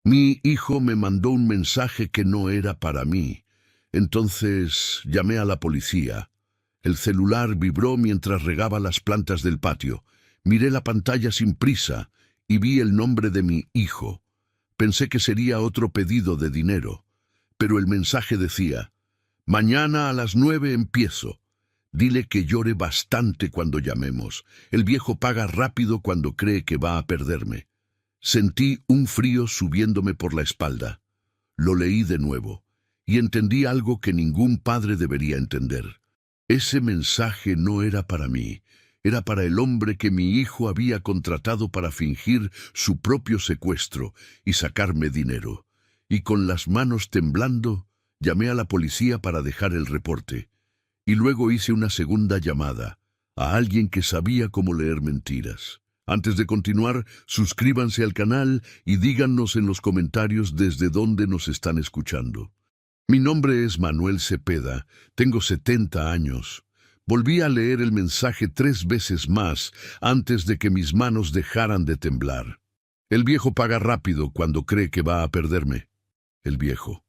Mi hijo me mandó un mensaje que no era para mí. Entonces llamé a la policía. El celular vibró mientras regaba las plantas del patio. Miré la pantalla sin prisa y vi el nombre de mi hijo. Pensé que sería otro pedido de dinero, pero el mensaje decía: mañana a las 9 empiezo. Dile que llore bastante cuando llamemos. El viejo paga rápido cuando cree que va a perderme. Sentí un frío subiéndome por la espalda. Lo leí de nuevo y entendí algo que ningún padre debería entender. Ese mensaje no era para mí, era para el hombre que mi hijo había contratado para fingir su propio secuestro y sacarme dinero. Y con las manos temblando, llamé a la policía para dejar el reporte. Y luego hice una segunda llamada a alguien que sabía cómo leer mentiras. Antes de continuar, suscríbanse al canal y díganos en los comentarios desde dónde nos están escuchando. Mi nombre es Manuel Cepeda, tengo 70 años. Volví a leer el mensaje 3 veces más antes de que mis manos dejaran de temblar. El viejo paga rápido cuando cree que va a perderme. El viejo.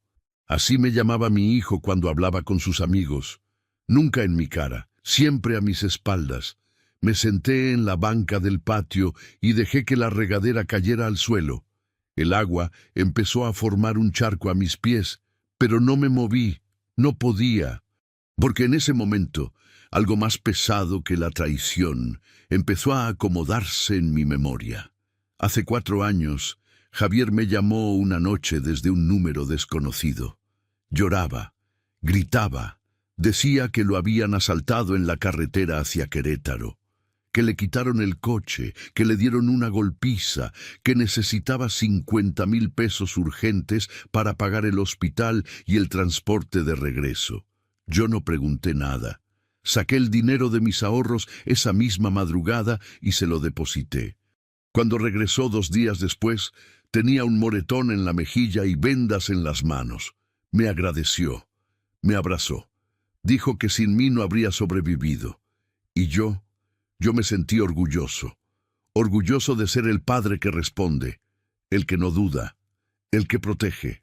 Así me llamaba mi hijo cuando hablaba con sus amigos. Nunca en mi cara, siempre a mis espaldas. Me senté en la banca del patio y dejé que la regadera cayera al suelo. El agua empezó a formar un charco a mis pies, pero no me moví, no podía, porque en ese momento, algo más pesado que la traición empezó a acomodarse en mi memoria. Hace 4 años, Javier me llamó una noche desde un número desconocido. Lloraba, gritaba, decía que lo habían asaltado en la carretera hacia Querétaro, que le quitaron el coche, que le dieron una golpiza, que necesitaba 50,000 pesos urgentes para pagar el hospital y el transporte de regreso. Yo no pregunté nada. Saqué el dinero de mis ahorros esa misma madrugada y se lo deposité. Cuando regresó 2 días después, tenía un moretón en la mejilla y vendas en las manos. Me agradeció, me abrazó. Dijo que sin mí no habría sobrevivido. Y yo me sentí orgulloso. Orgulloso de ser el padre que responde, el que no duda, el que protege.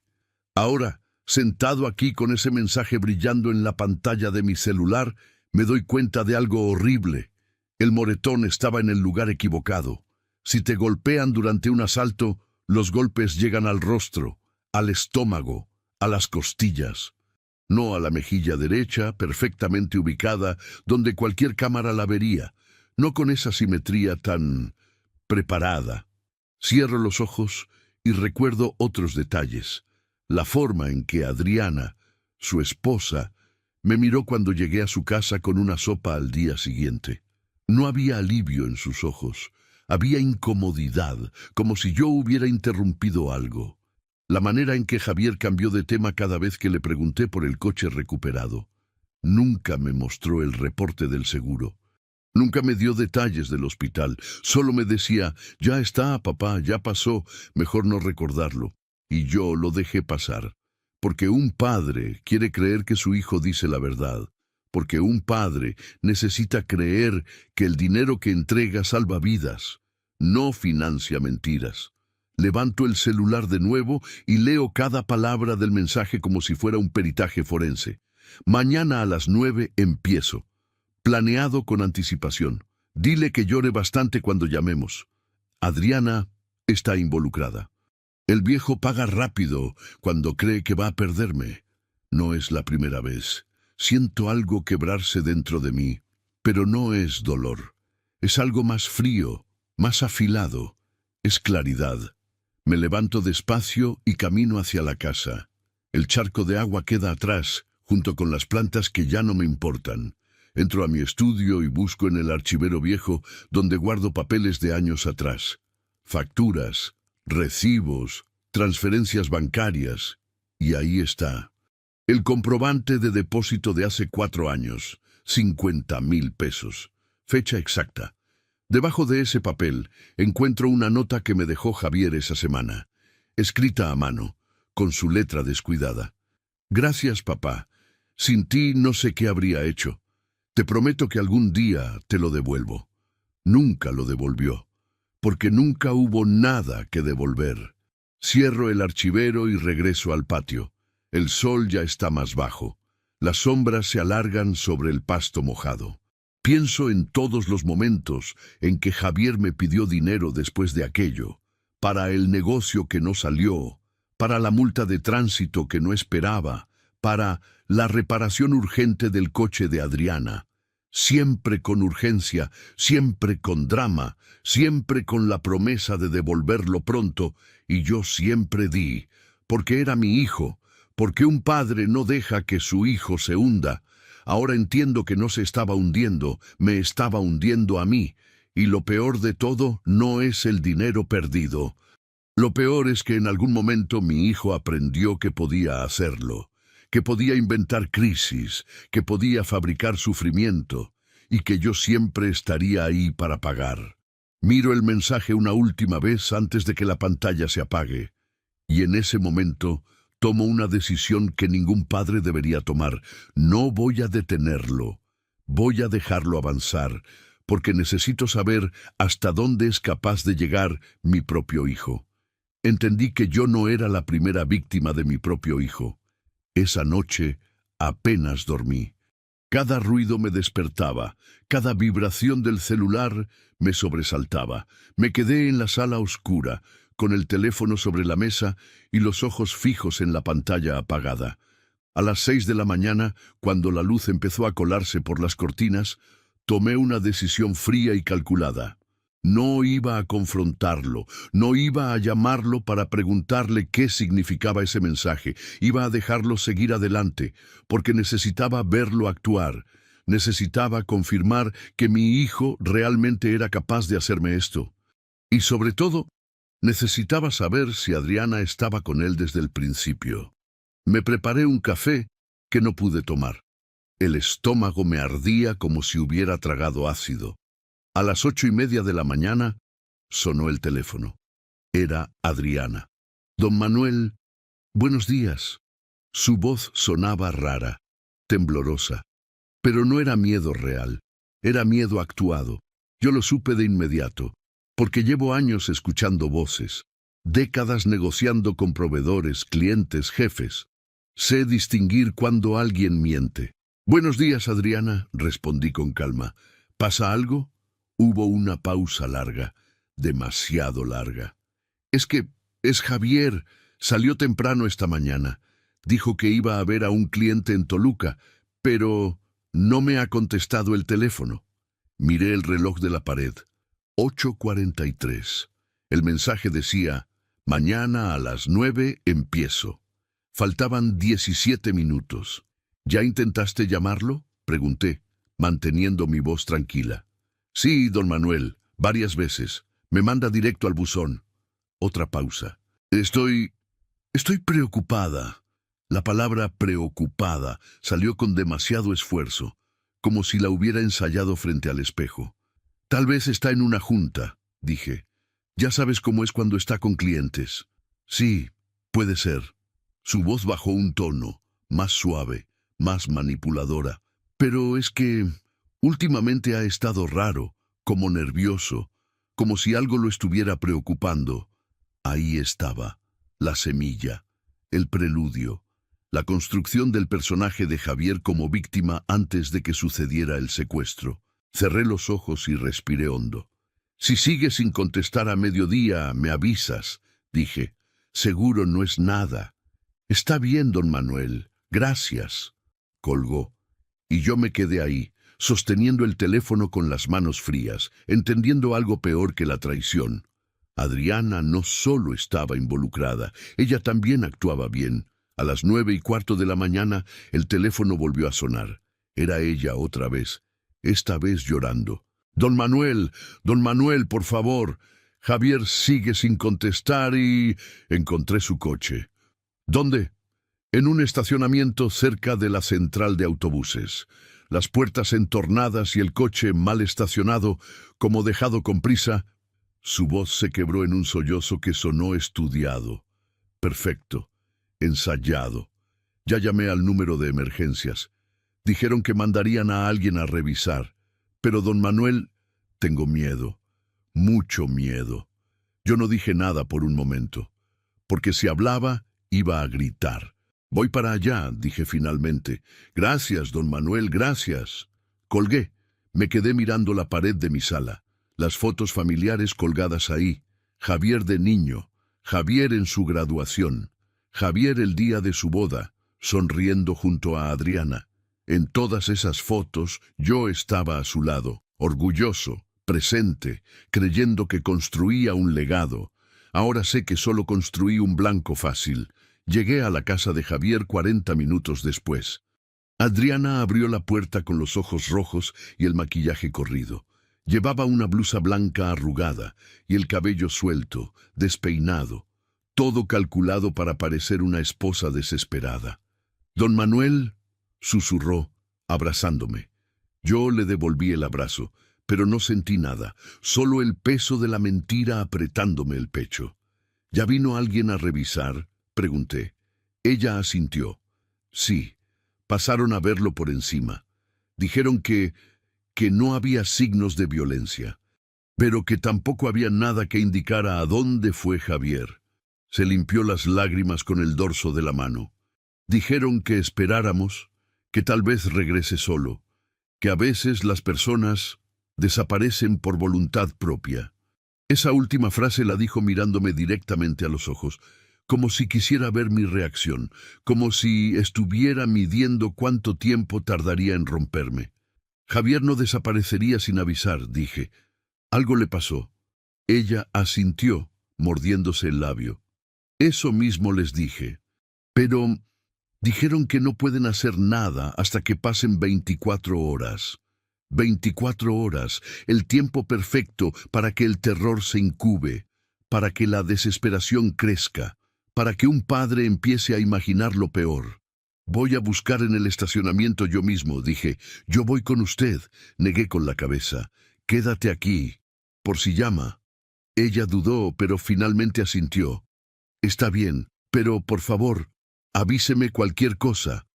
Ahora, sentado aquí con ese mensaje brillando en la pantalla de mi celular, me doy cuenta de algo horrible. El moretón estaba en el lugar equivocado. Si te golpean durante un asalto, los golpes llegan al rostro, al estómago, a las costillas. No a la mejilla derecha, perfectamente ubicada, donde cualquier cámara la vería. No con esa simetría tan preparada. Cierro los ojos y recuerdo otros detalles. La forma en que Adriana, su esposa, me miró cuando llegué a su casa con una sopa al día siguiente. No había alivio en sus ojos. Había incomodidad, como si yo hubiera interrumpido algo. La manera en que Javier cambió de tema cada vez que le pregunté por el coche recuperado. Nunca me mostró el reporte del seguro. Nunca me dio detalles del hospital. Solo me decía: ya está, papá, ya pasó, mejor no recordarlo. Y yo lo dejé pasar. Porque un padre quiere creer que su hijo dice la verdad. Porque un padre necesita creer que el dinero que entrega salva vidas, no financia mentiras. Levanto el celular de nuevo y leo cada palabra del mensaje como si fuera un peritaje forense. Mañana a las 9 empiezo. Planeado con anticipación. Dile que llore bastante cuando llamemos. Adriana está involucrada. El viejo paga rápido cuando cree que va a perderme. No es la primera vez. Siento algo quebrarse dentro de mí, pero no es dolor. Es algo más frío, más afilado. Es claridad. Me levanto despacio y camino hacia la casa. El charco de agua queda atrás, junto con las plantas que ya no me importan. Entro a mi estudio y busco en el archivero viejo donde guardo papeles de años atrás. Facturas, recibos, transferencias bancarias. Y ahí está. El comprobante de depósito de hace 4 años. 50,000 pesos. Fecha exacta. Debajo de ese papel encuentro una nota que me dejó Javier esa semana, escrita a mano, con su letra descuidada. Gracias, papá. Sin ti no sé qué habría hecho. Te prometo que algún día te lo devuelvo. Nunca lo devolvió, porque nunca hubo nada que devolver. Cierro el archivero y regreso al patio. El sol ya está más bajo. Las sombras se alargan sobre el pasto mojado. Pienso en todos los momentos en que Javier me pidió dinero después de aquello, para el negocio que no salió, para la multa de tránsito que no esperaba, para la reparación urgente del coche de Adriana. Siempre con urgencia, siempre con drama, siempre con la promesa de devolverlo pronto, y yo siempre di, porque era mi hijo, porque un padre no deja que su hijo se hunda. Ahora entiendo que no se estaba hundiendo, me estaba hundiendo a mí, y lo peor de todo no es el dinero perdido. Lo peor es que en algún momento mi hijo aprendió que podía hacerlo, que podía inventar crisis, que podía fabricar sufrimiento, y que yo siempre estaría ahí para pagar. Miro el mensaje una última vez antes de que la pantalla se apague, y en ese momento tomo una decisión que ningún padre debería tomar. No voy a detenerlo, voy a dejarlo avanzar, porque necesito saber hasta dónde es capaz de llegar mi propio hijo. Entendí que yo no era la primera víctima de mi propio hijo. Esa noche apenas dormí. Cada ruido me despertaba, cada vibración del celular me sobresaltaba. Me quedé en la sala oscura, con el teléfono sobre la mesa y los ojos fijos en la pantalla apagada. A las 6 de la mañana, cuando la luz empezó a colarse por las cortinas, tomé una decisión fría y calculada. No iba a confrontarlo, no iba a llamarlo para preguntarle qué significaba ese mensaje. Iba a dejarlo seguir adelante, porque necesitaba verlo actuar. Necesitaba confirmar que mi hijo realmente era capaz de hacerme esto. Y sobre todo, necesitaba saber si Adriana estaba con él desde el principio. Me preparé un café que no pude tomar. El estómago me ardía como si hubiera tragado ácido. A las 8:30 de la mañana sonó el teléfono. Era Adriana. Don Manuel, buenos días. Su voz sonaba rara, temblorosa. Pero no era miedo real, era miedo actuado. Yo lo supe de inmediato, porque llevo años escuchando voces, décadas negociando con proveedores, clientes, jefes. Sé distinguir cuando alguien miente. Buenos días, Adriana, respondí con calma. ¿Pasa algo? Hubo una pausa larga, demasiado larga. Es Javier. Salió temprano esta mañana. Dijo que iba a ver a un cliente en Toluca, pero no me ha contestado el teléfono. Miré el reloj de la pared. 8:43. El mensaje decía, mañana a las 9 empiezo. Faltaban 17 minutos. ¿Ya intentaste llamarlo?, pregunté, manteniendo mi voz tranquila. Sí, don Manuel, varias veces. Me manda directo al buzón. Otra pausa. Estoy preocupada. La palabra preocupada salió con demasiado esfuerzo, como si la hubiera ensayado frente al espejo. Tal vez está en una junta, dije. Ya sabes cómo es cuando está con clientes. Sí, puede ser. Su voz bajó un tono, más suave, más manipuladora. Pero es que últimamente ha estado raro, como nervioso, como si algo lo estuviera preocupando. Ahí estaba, la semilla, el preludio, la construcción del personaje de Javier como víctima antes de que sucediera el secuestro. Cerré los ojos y respiré hondo. Si sigues sin contestar a mediodía, me avisas, dije. Seguro no es nada. Está bien, don Manuel, gracias. Colgó, y yo me quedé ahí, sosteniendo el teléfono con las manos frías, entendiendo algo peor que la traición. Adriana no solo estaba involucrada, ella también actuaba bien. A las 9:15 de la mañana, el teléfono volvió a sonar. Era ella otra vez, esta vez llorando. Don Manuel, por favor. Javier sigue sin contestar y encontré su coche. ¿Dónde? En un estacionamiento cerca de la central de autobuses. Las puertas entornadas y el coche mal estacionado, como dejado con prisa. Su voz se quebró en un sollozo que sonó estudiado. Perfecto. Ensayado. Ya llamé al número de emergencias. Dijeron que mandarían a alguien a revisar. Pero, don Manuel, tengo miedo. Mucho miedo. Yo no dije nada por un momento. porque si hablaba, iba a gritar. «Voy para allá», dije finalmente. «Gracias, don Manuel, gracias». Colgué. Me quedé mirando la pared de mi sala. Las fotos familiares colgadas ahí. Javier de niño, Javier en su graduación, Javier el día de su boda, sonriendo junto a Adriana. En todas esas fotos yo estaba a su lado, orgulloso, presente, creyendo que construía un legado. Ahora sé que solo construí un blanco fácil. Llegué a la casa de Javier 40 minutos después. Adriana abrió la puerta con los ojos rojos y el maquillaje corrido. Llevaba una blusa blanca arrugada y el cabello suelto, despeinado, todo calculado para parecer una esposa desesperada. «Don Manuel», susurró, abrazándome. Yo le devolví el abrazo, pero no sentí nada, solo el peso de la mentira apretándome el pecho. «¿Ya vino alguien a revisar?», pregunté. Ella asintió. «Sí, pasaron a verlo por encima. Dijeron que no había signos de violencia, pero que tampoco había nada que indicara a dónde fue Javier». Se limpió las lágrimas con el dorso de la mano. «Dijeron que esperáramos, que tal vez regrese solo, que a veces las personas desaparecen por voluntad propia». Esa última frase la dijo mirándome directamente a los ojos, como si quisiera ver mi reacción, como si estuviera midiendo cuánto tiempo tardaría en romperme. «Javier no desaparecería sin avisar», dije. «Algo le pasó». Ella asintió, mordiéndose el labio. «Eso mismo les dije. Pero dijeron que no pueden hacer nada hasta que pasen 24 horas. 24 horas, el tiempo perfecto para que el terror se incube, para que la desesperación crezca, para que un padre empiece a imaginar lo peor». «Voy a buscar en el estacionamiento yo mismo», dije. «Yo voy con usted», negué con la cabeza. «Quédate aquí, por si llama». Ella dudó, pero finalmente asintió. «Está bien, pero por favor, avíseme cualquier cosa».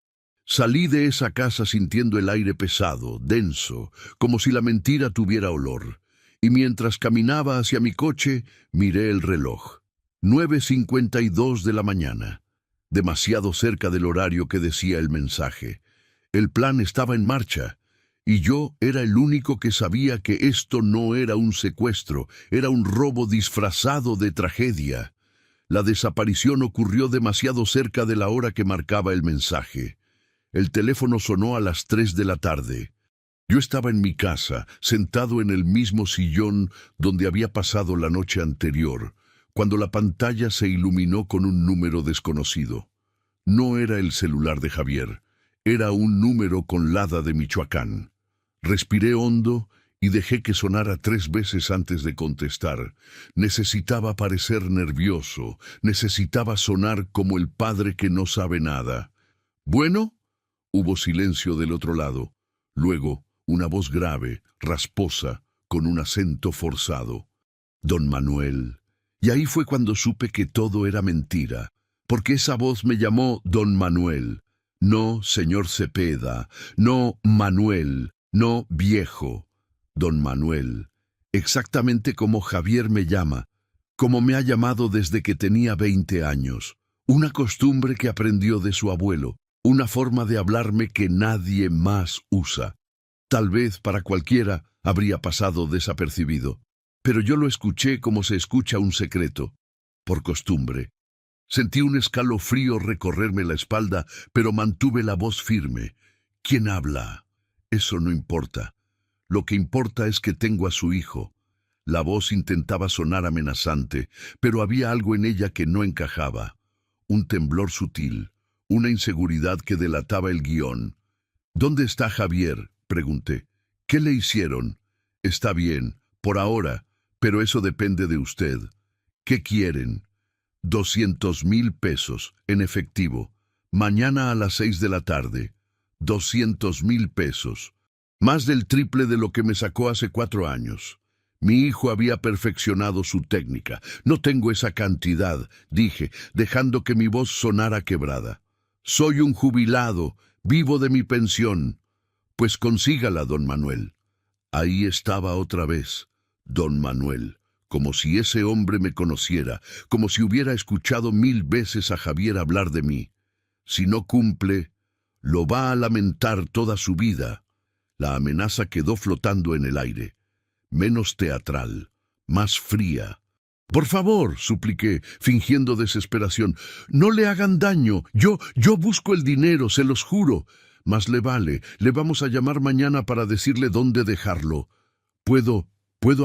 Salí de esa casa sintiendo el aire pesado, denso, como si la mentira tuviera olor. Y mientras caminaba hacia mi coche, miré el reloj. 9:52 de la mañana. Demasiado cerca del horario que decía el mensaje. El plan estaba en marcha, y yo era el único que sabía que esto no era un secuestro, era un robo disfrazado de tragedia. La desaparición ocurrió demasiado cerca de la hora que marcaba el mensaje. El teléfono sonó a las 3 de la tarde. Yo estaba en mi casa, sentado en el mismo sillón donde había pasado la noche anterior, cuando la pantalla se iluminó con un número desconocido. No era el celular de Javier, era un número con Lada de Michoacán. Respiré hondo y dejé que sonara 3 veces antes de contestar. Necesitaba parecer nervioso, necesitaba sonar como el padre que no sabe nada. «¿Bueno?». Hubo silencio del otro lado. Luego, una voz grave, rasposa, con un acento forzado. «Don Manuel». Y ahí fue cuando supe que todo era mentira, porque esa voz me llamó Don Manuel. No señor Cepeda, no Manuel, no viejo. Don Manuel, exactamente como Javier me llama, como me ha llamado desde que tenía 20 años. Una costumbre que aprendió de su abuelo, una forma de hablarme que nadie más usa. Tal vez para cualquiera habría pasado desapercibido, pero yo lo escuché como se escucha un secreto, por costumbre. Sentí un escalofrío recorrerme la espalda, pero mantuve la voz firme. «¿Quién habla?». «Eso no importa. Lo que importa es que tengo a su hijo». La voz intentaba sonar amenazante, pero había algo en ella que no encajaba. Un temblor sutil, una inseguridad que delataba el guión. «¿Dónde está Javier?», pregunté. «¿Qué le hicieron?». «Está bien, por ahora, pero eso depende de usted». «¿Qué quieren?». 200,000 pesos, en efectivo. Mañana a las 6 de la tarde. 200,000 pesos. Más del triple de lo que me sacó hace 4 años. Mi hijo había perfeccionado su técnica. «No tengo esa cantidad», dije, dejando que mi voz sonara quebrada. «Soy un jubilado, vivo de mi pensión». «Pues consígala, don Manuel». Ahí estaba otra vez, don Manuel, como si ese hombre me conociera, como si hubiera escuchado 1000 veces a Javier hablar de mí. Si no cumple, lo va a lamentar toda su vida. La amenaza quedó flotando en el aire, menos teatral, más fría. «Por favor», supliqué, fingiendo desesperación, «no le hagan daño. Yo busco el dinero, se los juro. Más le vale, le vamos a llamar mañana para decirle dónde dejarlo. ¿Puedo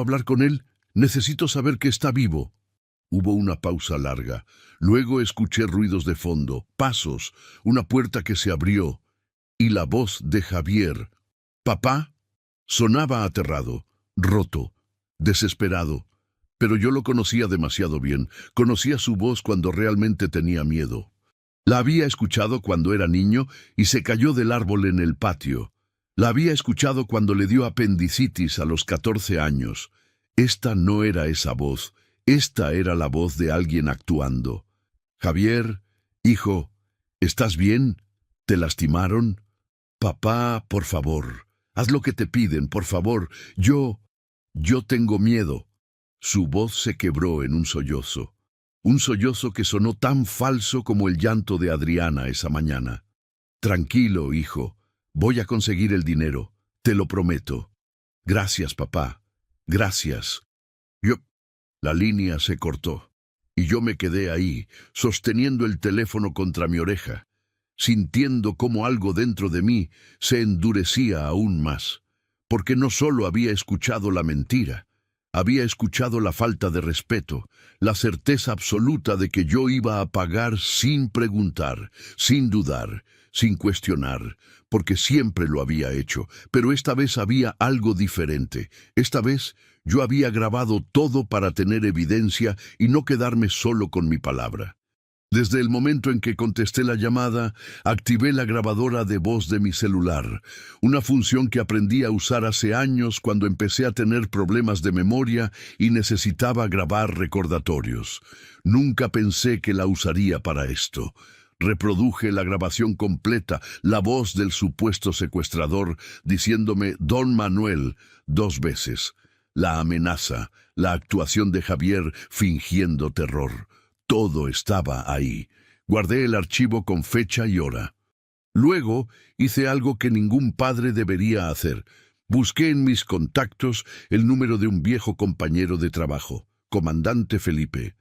hablar con él? Necesito saber que está vivo». Hubo una pausa larga. Luego escuché ruidos de fondo, pasos, una puerta que se abrió, y la voz de Javier. «¿Papá?». Sonaba aterrado, roto, desesperado. Pero yo lo conocía demasiado bien. Conocía su voz cuando realmente tenía miedo. La había escuchado cuando era niño y se cayó del árbol en el patio. La había escuchado cuando le dio apendicitis a los 14 años. Esta no era esa voz. Esta era la voz de alguien actuando. «Javier, hijo, ¿estás bien? ¿Te lastimaron? Papá, por favor, haz lo que te piden, por favor. Yo tengo miedo». Su voz se quebró en un sollozo que sonó tan falso como el llanto de Adriana esa mañana. «Tranquilo, hijo, voy a conseguir el dinero, te lo prometo». «Gracias, papá, gracias». La línea se cortó, y yo me quedé ahí, sosteniendo el teléfono contra mi oreja, sintiendo cómo algo dentro de mí se endurecía aún más, porque no solo había escuchado la mentira, había escuchado la falta de respeto, la certeza absoluta de que yo iba a pagar sin preguntar, sin dudar, sin cuestionar, porque siempre lo había hecho, pero esta vez había algo diferente. Esta vez yo había grabado todo para tener evidencia y no quedarme solo con mi palabra. Desde el momento en que contesté la llamada, activé la grabadora de voz de mi celular, una función que aprendí a usar hace años cuando empecé a tener problemas de memoria y necesitaba grabar recordatorios. Nunca pensé que la usaría para esto. Reproduje la grabación completa, la voz del supuesto secuestrador, diciéndome «Don Manuel» 2 veces. La amenaza, la actuación de Javier fingiendo terror. Todo estaba ahí. Guardé el archivo con fecha y hora. Luego hice algo que ningún padre debería hacer. Busqué en mis contactos el número de un viejo compañero de trabajo, Comandante Felipe.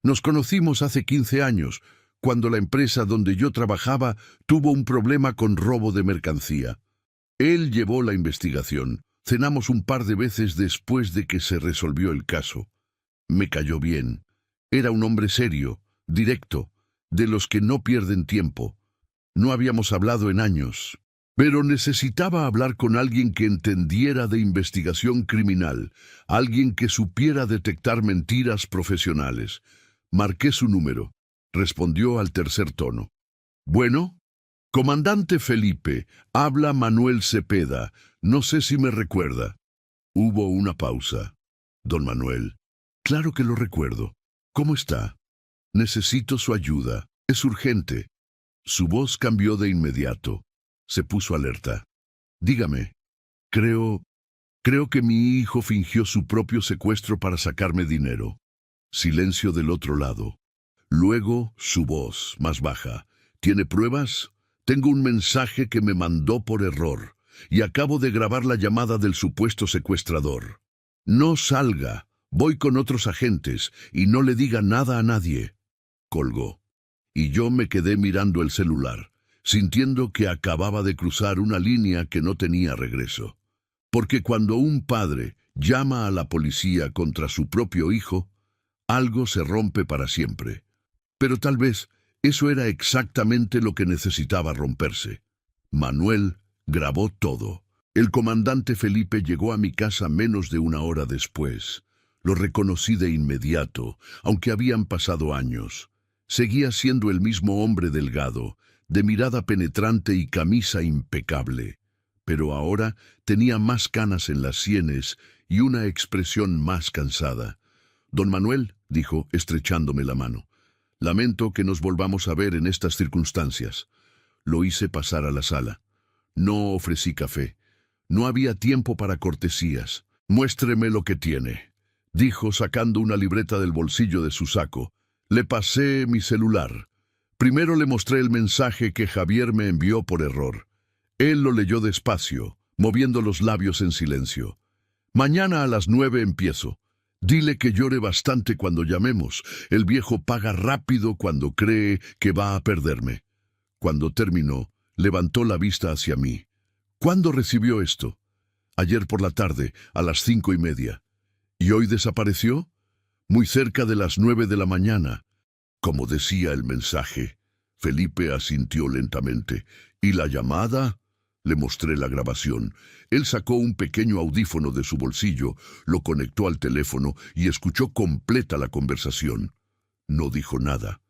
Nos conocimos hace 15 años, cuando la empresa donde yo trabajaba tuvo un problema con robo de mercancía. Él llevó la investigación. Cenamos un par de veces después de que se resolvió el caso. Me cayó bien. Era un hombre serio, directo, de los que no pierden tiempo. No habíamos hablado en años, pero necesitaba hablar con alguien que entendiera de investigación criminal, alguien que supiera detectar mentiras profesionales. Marqué su número. Respondió al tercer tono. «Bueno, comandante Felipe, habla Manuel Cepeda. No sé si me recuerda». Hubo una pausa. «Don Manuel, claro que lo recuerdo. ¿Cómo está? Necesito su ayuda. Es urgente». Su voz cambió de inmediato. Se puso alerta. «Dígame, creo que mi hijo fingió su propio secuestro para sacarme dinero». Silencio del otro lado. Luego, su voz, más baja. «¿Tiene pruebas? Tengo un mensaje que me mandó por error, y acabo de grabar la llamada del supuesto secuestrador. No salga. Voy con otros agentes, y no le diga nada a nadie». Colgó. Y yo me quedé mirando el celular, sintiendo que acababa de cruzar una línea que no tenía regreso. Porque cuando un padre llama a la policía contra su propio hijo, algo se rompe para siempre. Pero tal vez eso era exactamente lo que necesitaba romperse. Manuel grabó todo. El comandante Felipe llegó a mi casa menos de 1 hora después. Lo reconocí de inmediato, aunque habían pasado años. Seguía siendo el mismo hombre delgado, de mirada penetrante y camisa impecable. Pero ahora tenía más canas en las sienes y una expresión más cansada. «Don Manuel», dijo, estrechándome la mano, «lamento que nos volvamos a ver en estas circunstancias». Lo hice pasar a la sala. No ofrecí café. No había tiempo para cortesías. «Muéstreme lo que tiene». dijo sacando una libreta del bolsillo de su saco. Le pasé mi celular. Primero le mostré el mensaje que Javier me envió por error. Él lo leyó despacio, moviendo los labios en silencio. Mañana a las 9 empiezo. Dile que llore bastante cuando llamemos. El viejo paga rápido cuando cree que va a perderme. Cuando terminó, levantó la vista hacia mí. ¿Cuándo recibió esto? Ayer por la tarde, a las 5:30. ¿Y hoy desapareció? Muy cerca de las 9 de la mañana. Como decía el mensaje. Felipe asintió lentamente. ¿Y la llamada? Le mostré la grabación. Él sacó un pequeño audífono de su bolsillo, lo conectó al teléfono y escuchó completa la conversación. No dijo nada.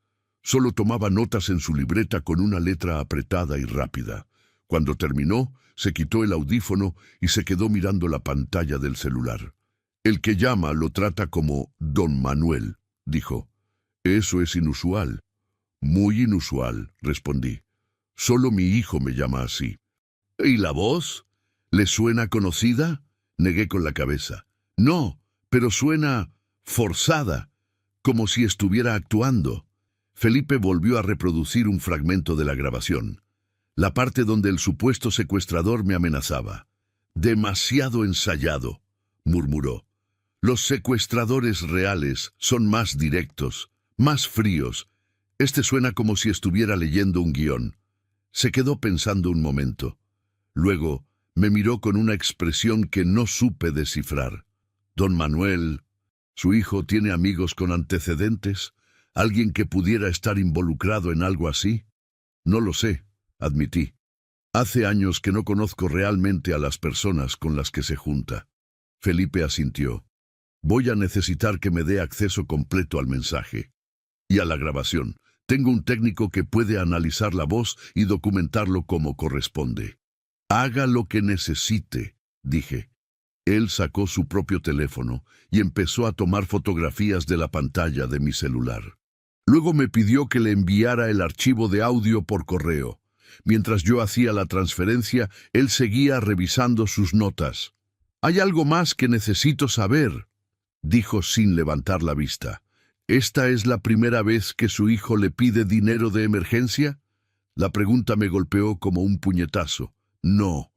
Solo tomaba notas en su libreta con una letra apretada y rápida. Cuando terminó, se quitó el audífono y se quedó mirando la pantalla del celular. El que llama lo trata como Don Manuel, dijo. Eso es inusual. Muy inusual, respondí. Solo mi hijo me llama así. ¿Y la voz? ¿Le suena conocida? Negué con la cabeza. No, pero suena forzada, como si estuviera actuando. Felipe volvió a reproducir un fragmento de la grabación. La parte donde el supuesto secuestrador me amenazaba. Demasiado ensayado, murmuró. Los secuestradores reales son más directos, más fríos. Este suena como si estuviera leyendo un guión. Se quedó pensando un momento. Luego me miró con una expresión que no supe descifrar. Don Manuel, ¿su hijo tiene amigos con antecedentes? ¿Alguien que pudiera estar involucrado en algo así? No lo sé, admití. Hace años que no conozco realmente a las personas con las que se junta. Felipe asintió. Voy a necesitar que me dé acceso completo al mensaje. Y a la grabación. Tengo un técnico que puede analizar la voz y documentarlo como corresponde. Haga lo que necesite, dije. Él sacó su propio teléfono y empezó a tomar fotografías de la pantalla de mi celular. Luego me pidió que le enviara el archivo de audio por correo. Mientras yo hacía la transferencia, él seguía revisando sus notas. «Hay algo más que necesito saber», dijo sin levantar la vista. «¿Esta es la primera vez que su hijo le pide dinero de emergencia?» La pregunta me golpeó como un puñetazo. «No»,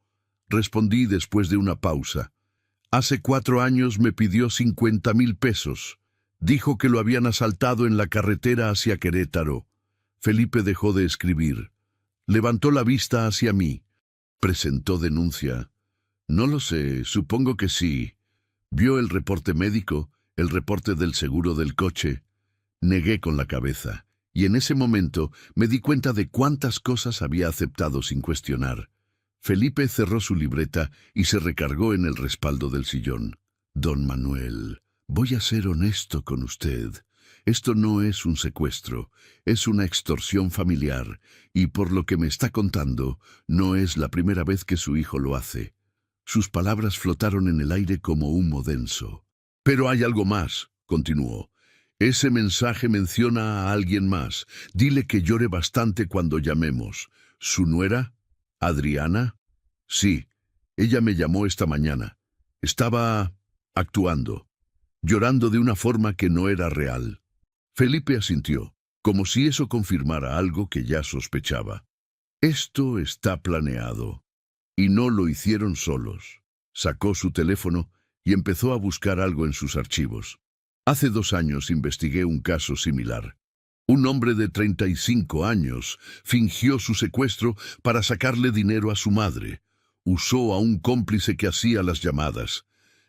respondí después de una pausa. «Hace 4 años me pidió 50,000 pesos. Dijo que lo habían asaltado en la carretera hacia Querétaro». Felipe dejó de escribir. Levantó la vista hacia mí. ¿Presentó denuncia? No lo sé, supongo que sí. ¿Vio el reporte médico, el reporte del seguro del coche? Negué con la cabeza, y en ese momento me di cuenta de cuántas cosas había aceptado sin cuestionar. Felipe cerró su libreta y se recargó en el respaldo del sillón. «Don Manuel, voy a ser honesto con usted. Esto no es un secuestro, es una extorsión familiar, y por lo que me está contando, no es la primera vez que su hijo lo hace». Sus palabras flotaron en el aire como humo denso. «Pero hay algo más», continuó. «Ese mensaje menciona a alguien más. Dile que llore bastante cuando llamemos. ¿Su nuera? ¿Adriana?» «Sí, ella me llamó esta mañana. Estaba actuando, llorando de una forma que no era real». Felipe asintió, como si eso confirmara algo que ya sospechaba. «Esto está planeado. Y no lo hicieron solos». Sacó su teléfono y empezó a buscar algo en sus archivos. «Hace 2 años investigué un caso similar. Un hombre de 35 años fingió su secuestro para sacarle dinero a su madre. Usó a un cómplice que hacía las llamadas.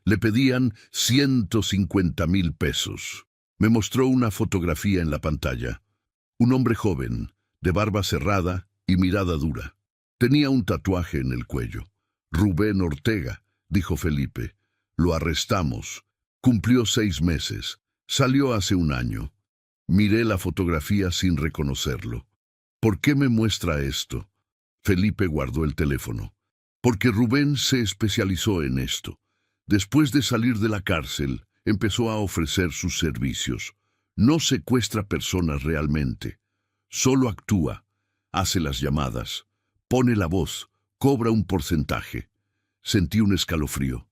Le pedían 150,000 pesos. Me mostró una fotografía en la pantalla. Un hombre joven, de barba cerrada y mirada dura. Tenía un tatuaje en el cuello. «Rubén Ortega», dijo Felipe. «Lo arrestamos. Cumplió 6 meses. Salió hace 1 año». Miré la fotografía sin reconocerlo. «¿Por qué me muestra esto?» Felipe guardó el teléfono. «Porque Rubén se especializó en esto. Después de salir de la cárcel, empezó a ofrecer sus servicios. No secuestra personas realmente. Solo actúa, hace las llamadas, pone la voz, cobra un porcentaje». Sentí un escalofrío.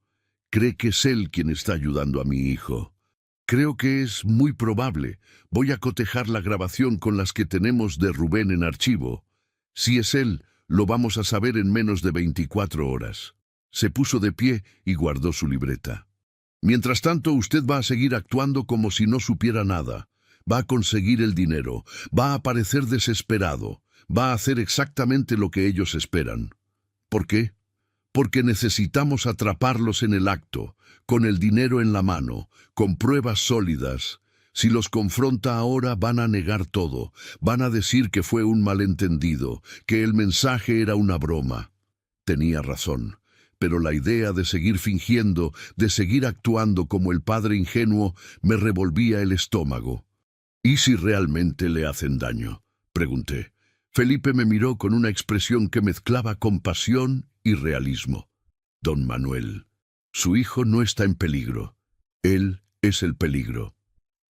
«¿Cree que es él quien está ayudando a mi hijo?» Creo que es muy probable. Voy a cotejar la grabación con las que tenemos de Rubén en archivo. Si es él, lo vamos a saber en menos de 24 horas. Se puso de pie y guardó su libreta. Mientras tanto, usted va a seguir actuando como si no supiera nada. Va a conseguir el dinero, va a parecer desesperado, va a hacer exactamente lo que ellos esperan. ¿Por qué? Porque necesitamos atraparlos en el acto, con el dinero en la mano, con pruebas sólidas. Si los confronta ahora, van a negar todo, van a decir que fue un malentendido, que el mensaje era una broma. Tenía razón, pero la idea de seguir fingiendo, de seguir actuando como el padre ingenuo, me revolvía el estómago. ¿Y si realmente le hacen daño?, pregunté. Felipe me miró con una expresión que mezclaba compasión y realismo. Don Manuel, su hijo no está en peligro. Él es el peligro.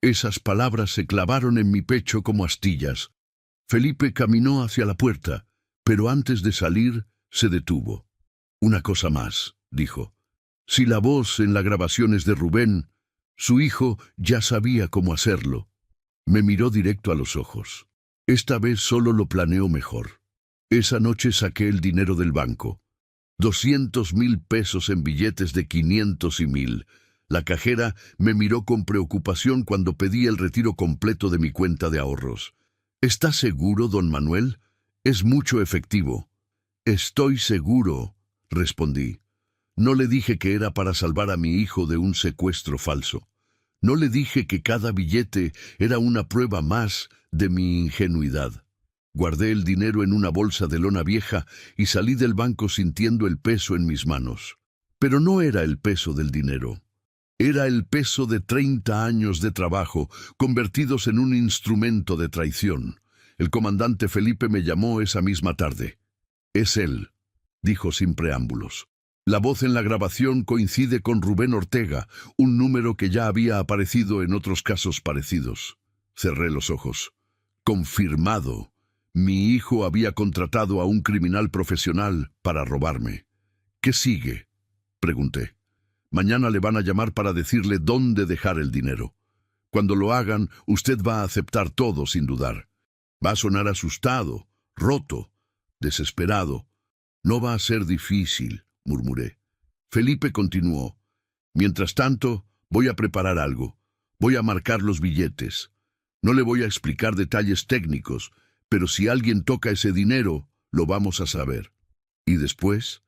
Esas palabras se clavaron en mi pecho como astillas. Felipe caminó hacia la puerta, pero antes de salir se detuvo. Una cosa más, dijo. Si la voz en la grabación es de Rubén, su hijo ya sabía cómo hacerlo. Me miró directo a los ojos. Esta vez solo lo planeó mejor. Esa noche saqué el dinero del banco. 200,000 pesos en billetes de 500 y 1,000. La cajera me miró con preocupación cuando pedí el retiro completo de mi cuenta de ahorros. ¿Está seguro, don Manuel? Es mucho efectivo. Estoy seguro, respondí. No le dije que era para salvar a mi hijo de un secuestro falso. No le dije que cada billete era una prueba más de mi ingenuidad. Guardé el dinero en una bolsa de lona vieja y salí del banco sintiendo el peso en mis manos. Pero no era el peso del dinero. Era el peso de 30 años de trabajo convertidos en un instrumento de traición. El comandante Felipe me llamó esa misma tarde. Es él, dijo sin preámbulos. La voz en la grabación coincide con Rubén Ortega, un número que ya había aparecido en otros casos parecidos. Cerré los ojos. Confirmado. Mi hijo había contratado a un criminal profesional para robarme. ¿Qué sigue?, pregunté. Mañana le van a llamar para decirle dónde dejar el dinero. Cuando lo hagan, usted va a aceptar todo sin dudar. Va a sonar asustado, roto, desesperado. No va a ser difícil, murmuré. Felipe continuó. Mientras tanto, voy a preparar algo. Voy a marcar los billetes. No le voy a explicar detalles técnicos, pero si alguien toca ese dinero, lo vamos a saber. Y después,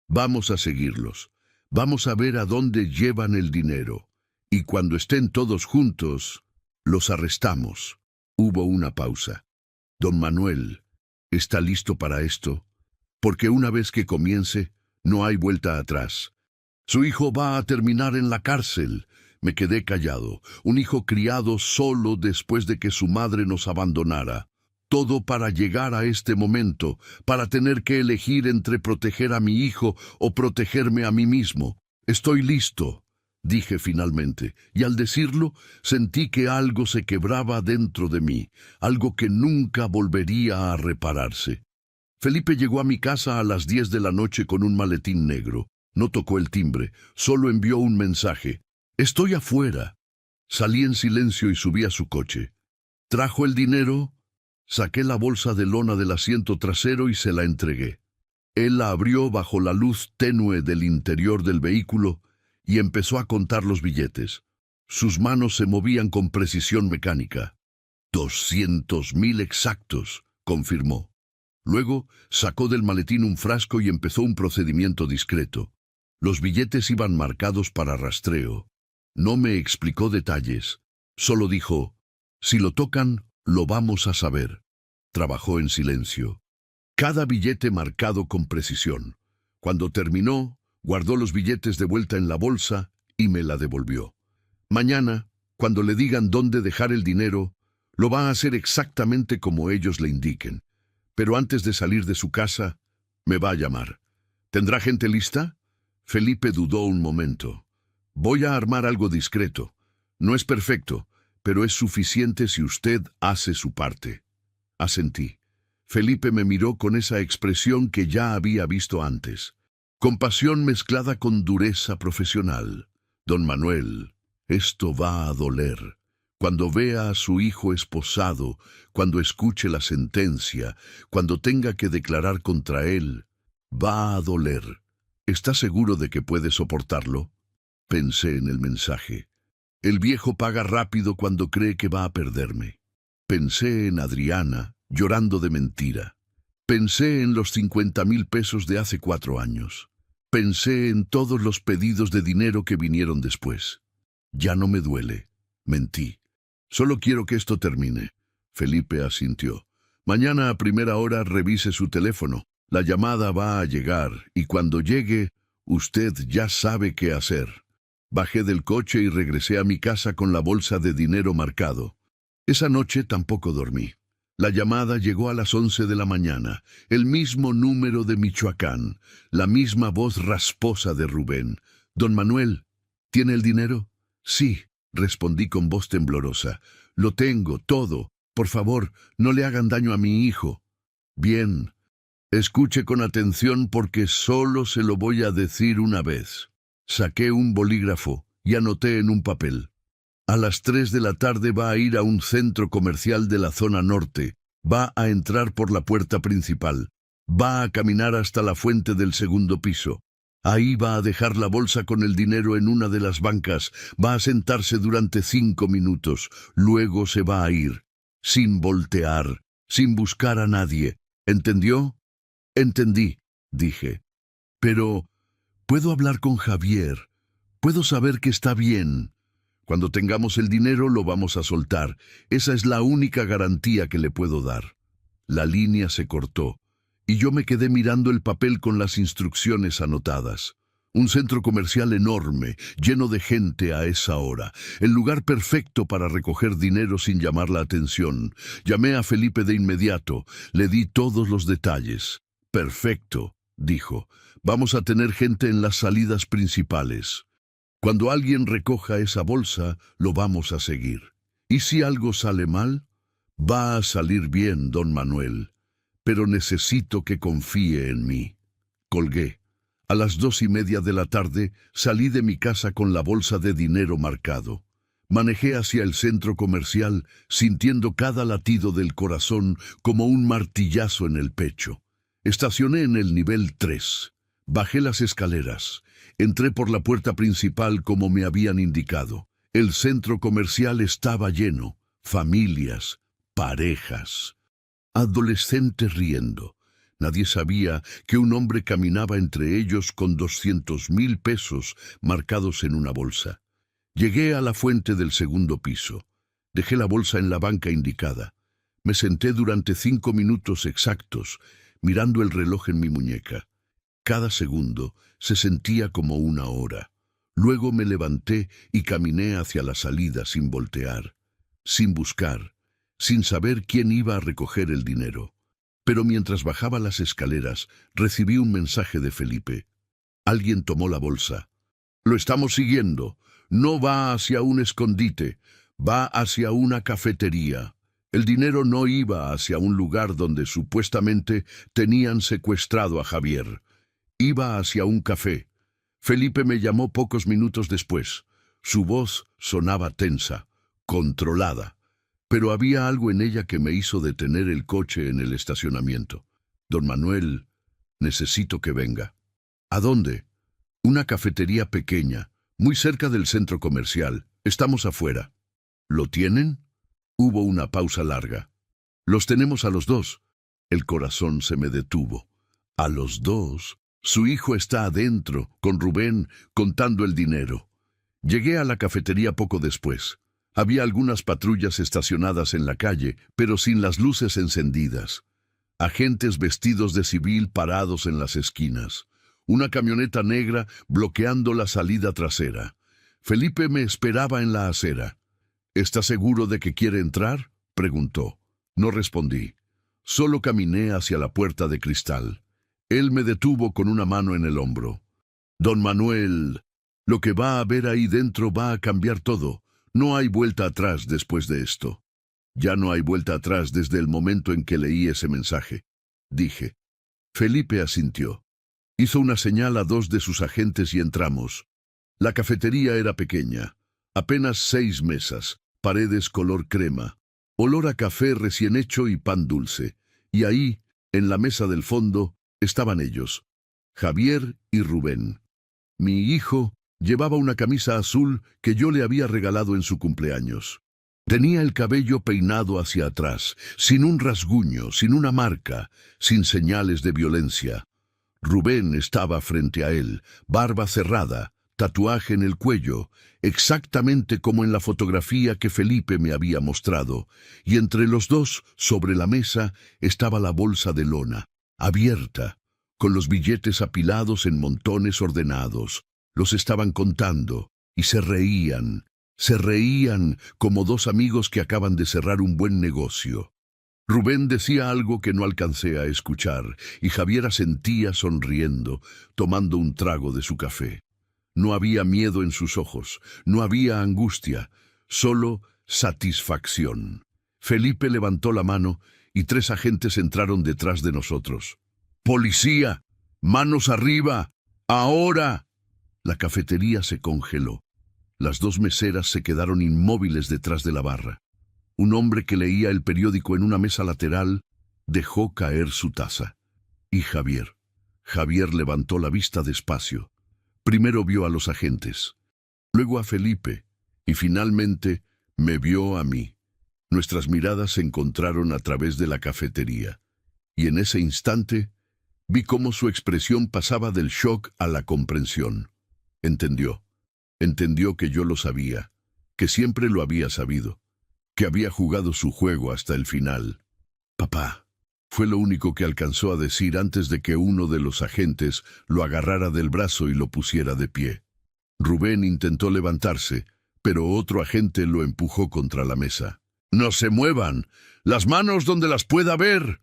vamos a seguirlos. Vamos a ver a dónde llevan el dinero. Y cuando estén todos juntos, los arrestamos. Hubo una pausa. Don Manuel, ¿está listo para esto? Porque una vez que comience, no hay vuelta atrás. Su hijo va a terminar en la cárcel. Me quedé callado. Un hijo criado solo después de que su madre nos abandonara. Todo para llegar a este momento, para tener que elegir entre proteger a mi hijo o protegerme a mí mismo. Estoy listo, dije finalmente, y al decirlo sentí que algo se quebraba dentro de mí, algo que nunca volvería a repararse. Felipe llegó a mi casa a las 10 de la noche con un maletín negro. No tocó el timbre, solo envió un mensaje. «Estoy afuera». Salí en silencio y subí a su coche. ¿Trajo el dinero? Saqué la bolsa de lona del asiento trasero y se la entregué. Él la abrió bajo la luz tenue del interior del vehículo y empezó a contar los billetes. Sus manos se movían con precisión mecánica. 200,000 exactos, confirmó. Luego sacó del maletín un frasco y empezó un procedimiento discreto. Los billetes iban marcados para rastreo. No me explicó detalles. Solo dijo, si lo tocan, lo vamos a saber. Trabajó en silencio. Cada billete marcado con precisión. Cuando terminó, guardó los billetes de vuelta en la bolsa y me la devolvió. Mañana, cuando le digan dónde dejar el dinero, lo va a hacer exactamente como ellos le indiquen. Pero antes de salir de su casa, me va a llamar. ¿Tendrá gente lista? Felipe dudó un momento. Voy a armar algo discreto. No es perfecto, pero es suficiente si usted hace su parte. Asentí. Felipe me miró con esa expresión que ya había visto antes. Compasión mezclada con dureza profesional. Don Manuel, Esto va a doler. Cuando vea a su hijo esposado, cuando escuche la sentencia, cuando tenga que declarar contra él, va a doler. ¿Está seguro de que puede soportarlo? Pensé en el mensaje. El viejo paga rápido cuando cree que va a perderme. Pensé en Adriana, llorando de mentira. Pensé en los 50.000 pesos de hace 4 años. Pensé en todos los pedidos de dinero que vinieron después. Ya no me duele. Mentí. Solo quiero que esto termine. Felipe asintió. Mañana a primera hora revise su teléfono. La llamada va a llegar y cuando llegue, usted ya sabe qué hacer. Bajé del coche y regresé a mi casa con la bolsa de dinero marcado. Esa noche tampoco dormí. La llamada llegó a las 11 de la mañana, el mismo número de Michoacán, la misma voz rasposa de Rubén. «Don Manuel, ¿tiene el dinero?» «Sí», respondí con voz temblorosa. «Lo tengo, todo. Por favor, no le hagan daño a mi hijo». «Bien. Escuche con atención porque solo se lo voy a decir una vez». Saqué un bolígrafo y anoté en un papel. A las 3 de la tarde va a ir a un centro comercial de la zona norte. Va a entrar por la puerta principal. Va a caminar hasta la fuente del segundo piso. Ahí va a dejar la bolsa con el dinero en una de las bancas. Va a sentarse durante 5 minutos. Luego se va a ir. Sin voltear, sin buscar a nadie. ¿Entendió? Entendí, dije. Pero ¿puedo hablar con Javier? ¿Puedo saber que está bien? Cuando tengamos el dinero lo vamos a soltar. Esa es la única garantía que le puedo dar. La línea se cortó, y yo me quedé mirando el papel con las instrucciones anotadas. Un centro comercial enorme, lleno de gente a esa hora. El lugar perfecto para recoger dinero sin llamar la atención. Llamé a Felipe de inmediato. Le di todos los detalles. «Perfecto», dijo. «Vamos a tener gente en las salidas principales. Cuando alguien recoja esa bolsa, lo vamos a seguir. ¿Y si algo sale mal? Va a salir bien, don Manuel. Pero necesito que confíe en mí». Colgué. A las 2:30 de la tarde salí de mi casa con la bolsa de dinero marcado. Manejé hacia el centro comercial, sintiendo cada latido del corazón como un martillazo en el pecho. Estacioné en el nivel 3. Bajé las escaleras. Entré por la puerta principal como me habían indicado. El centro comercial estaba lleno. Familias, parejas, adolescentes riendo. Nadie sabía que un hombre caminaba entre ellos con 200.000 pesos marcados en una bolsa. Llegué a la fuente del segundo piso. Dejé la bolsa en la banca indicada. Me senté durante 5 minutos exactos, mirando el reloj en mi muñeca. Cada segundo se sentía como una hora. Luego me levanté y caminé hacia la salida sin voltear, sin buscar, sin saber quién iba a recoger el dinero. Pero mientras bajaba las escaleras, recibí un mensaje de Felipe. Alguien tomó la bolsa. «Lo estamos siguiendo. No va hacia un escondite, va hacia una cafetería». El dinero no iba hacia un lugar donde supuestamente tenían secuestrado a Javier. Iba hacia un café. Felipe me llamó pocos minutos después. Su voz sonaba tensa, controlada, pero había algo en ella que me hizo detener el coche en el estacionamiento. «Don Manuel, necesito que venga». «¿A dónde?» «Una cafetería pequeña, muy cerca del centro comercial. Estamos afuera». «¿Lo tienen?» Hubo una pausa larga. «Los tenemos a los dos». El corazón se me detuvo. «¿A los dos?» Su hijo está adentro, con Rubén, contando el dinero. Llegué a la cafetería poco después. Había algunas patrullas estacionadas en la calle, pero sin las luces encendidas. Agentes vestidos de civil parados en las esquinas. Una camioneta negra bloqueando la salida trasera. Felipe me esperaba en la acera. «¿Está seguro de que quiere entrar?», preguntó. No respondí. Solo caminé hacia la puerta de cristal. Él me detuvo con una mano en el hombro. «Don Manuel, lo que va a ver ahí dentro va a cambiar todo. No hay vuelta atrás después de esto». «Ya no hay vuelta atrás desde el momento en que leí ese mensaje», dije. Felipe asintió. Hizo una señal a 2 de sus agentes y entramos. La cafetería era pequeña. Apenas 6 mesas, paredes color crema, olor a café recién hecho y pan dulce. Y ahí, en la mesa del fondo, estaban ellos, Javier y Rubén. Mi hijo llevaba una camisa azul que yo le había regalado en su cumpleaños. Tenía el cabello peinado hacia atrás, sin un rasguño, sin una marca, sin señales de violencia. Rubén estaba frente a él, barba cerrada, tatuaje en el cuello, exactamente como en la fotografía que Felipe me había mostrado, y entre los dos, sobre la mesa, estaba la bolsa de lona, abierta, con los billetes apilados en montones ordenados. Los estaban contando, y se reían como dos amigos que acaban de cerrar un buen negocio. Rubén decía algo que no alcancé a escuchar, y Javier asentía sonriendo, tomando un trago de su café. No había miedo en sus ojos, no había angustia, solo satisfacción. Felipe levantó la mano y 3 agentes entraron detrás de nosotros. ¡Policía! ¡Manos arriba! ¡Ahora! La cafetería se congeló. Las 2 meseras se quedaron inmóviles detrás de la barra. Un hombre que leía el periódico en una mesa lateral dejó caer su taza. Y Javier. Javier levantó la vista despacio. Primero vio a los agentes, luego a Felipe, y finalmente me vio a mí. Nuestras miradas se encontraron a través de la cafetería, y en ese instante vi cómo su expresión pasaba del shock a la comprensión. Entendió que yo lo sabía, que siempre lo había sabido, que había jugado su juego hasta el final. «Papá», fue lo único que alcanzó a decir antes de que uno de los agentes lo agarrara del brazo y lo pusiera de pie. Rubén intentó levantarse, pero otro agente lo empujó contra la mesa. «¡No se muevan! ¡Las manos donde las pueda ver!».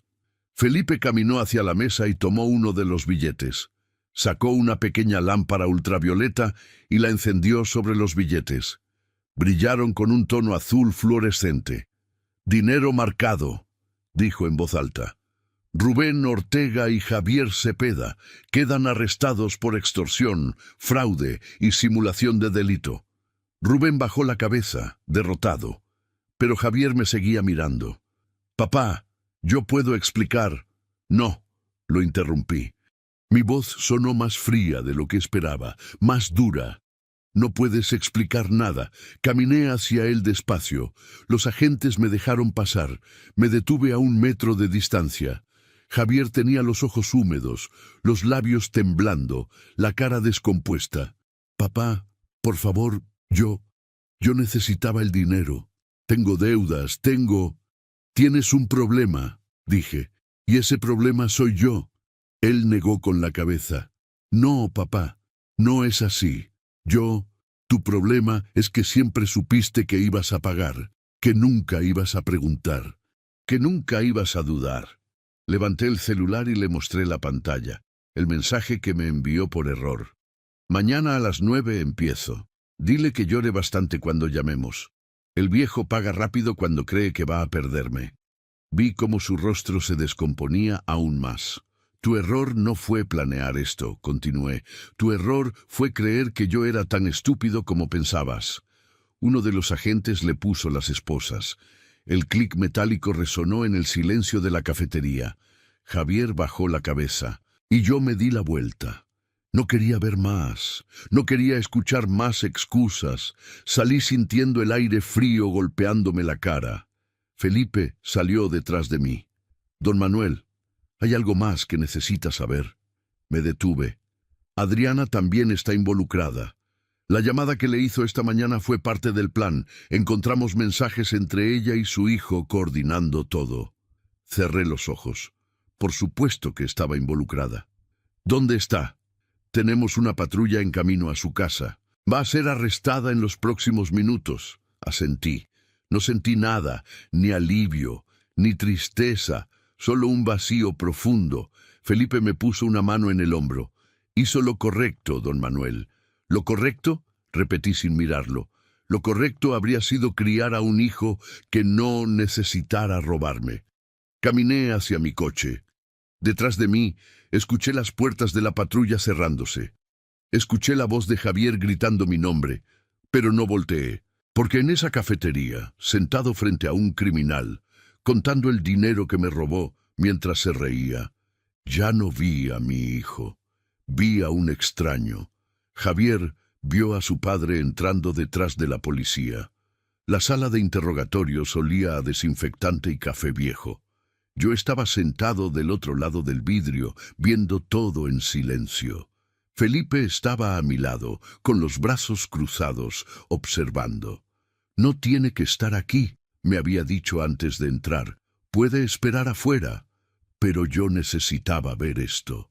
Felipe caminó hacia la mesa y tomó uno de los billetes. Sacó una pequeña lámpara ultravioleta y la encendió sobre los billetes. Brillaron con un tono azul fluorescente. «Dinero marcado», dijo en voz alta. «Rubén Ortega y Javier Cepeda quedan arrestados por extorsión, fraude y simulación de delito». Rubén bajó la cabeza, derrotado, pero Javier me seguía mirando. «Papá, yo puedo explicar». «No», lo interrumpí. Mi voz sonó más fría de lo que esperaba, más dura. «No puedes explicar nada». Caminé hacia él despacio. Los agentes me dejaron pasar. Me detuve a 1 metro de distancia. Javier tenía los ojos húmedos, los labios temblando, la cara descompuesta. «Papá, por favor, yo necesitaba el dinero. Tengo deudas, Tienes un problema», dije, «y ese problema soy yo». Él negó con la cabeza. «No, papá, no es así. Tu problema es que siempre supiste que ibas a pagar, que nunca ibas a preguntar, que nunca ibas a dudar». Levanté el celular y le mostré la pantalla, el mensaje que me envió por error. «Mañana a las 9 empiezo. Dile que llore bastante cuando llamemos. El viejo paga rápido cuando cree que va a perderme». Vi cómo su rostro se descomponía aún más. «Tu error no fue planear esto», continué. «Tu error fue creer que yo era tan estúpido como pensabas». Uno de los agentes le puso las esposas. El clic metálico resonó en el silencio de la cafetería. Javier bajó la cabeza, y yo me di la vuelta. No quería ver más, no quería escuchar más excusas. Salí sintiendo el aire frío golpeándome la cara. Felipe salió detrás de mí. «Don Manuel, hay algo más que necesita saber». Me detuve. «Adriana también está involucrada. La llamada que le hizo esta mañana fue parte del plan. Encontramos mensajes entre ella y su hijo coordinando todo». Cerré los ojos. Por supuesto que estaba involucrada. «¿Dónde está?» «Tenemos una patrulla en camino a su casa. Va a ser arrestada en los próximos minutos». Asentí. No sentí nada, ni alivio, ni tristeza, solo un vacío profundo. Felipe me puso una mano en el hombro. «Hizo lo correcto, don Manuel». «¿Lo correcto?», repetí sin mirarlo. «Lo correcto habría sido criar a un hijo que no necesitara robarme». Caminé hacia mi coche. Detrás de mí, escuché las puertas de la patrulla cerrándose. Escuché la voz de Javier gritando mi nombre. Pero no volteé, porque en esa cafetería, sentado frente a un criminal, contando el dinero que me robó mientras se reía, ya no vi a mi hijo, vi a un extraño. Javier vio a su padre entrando detrás de la policía. La sala de interrogatorios olía a desinfectante y café viejo. Yo estaba sentado del otro lado del vidrio, viendo todo en silencio. Felipe estaba a mi lado, con los brazos cruzados, observando. «No tiene que estar aquí», me había dicho antes de entrar. «Puede esperar afuera». Pero yo necesitaba ver esto.